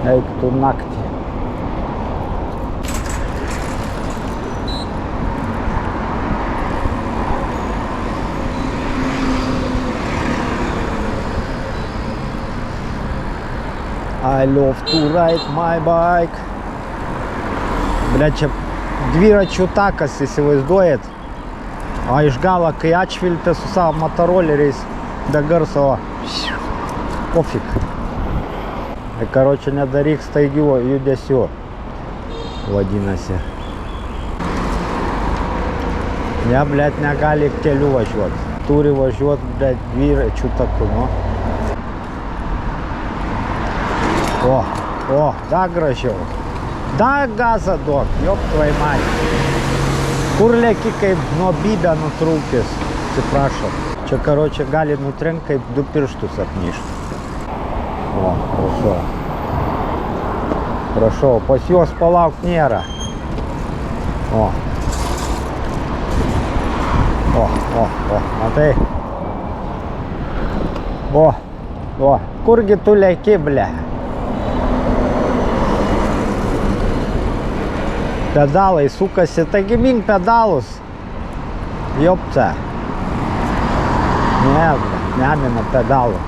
Eik tu naktį. I love to ride my bike. Bля, čia dviračių takas, įsivaizduojat? O iš galo, kai atšvilpė su savo motoroleriais, be garso, pofik. Karočią, nedaryk staigių judesių, vadinasi. Ne, blėt, negali kelių važiuoti. Turi važiuoti, blėt, dviračių taku, nu. O, dar gražiau. Dar gazą duok, jop tvai mati. Kur lėki kaip nuo bybę nutrūkis, atsiprašau. Čia, karočią, gali nutrenkt, kaip du pirštus atništ. O, prašau. Prašau, pas juos palaukt nėra. O, matai? O, kurgi tu lėki, ble? Pedalai sukasi, taigi mink pedalus. Jopce. Ne, nemina pedalų.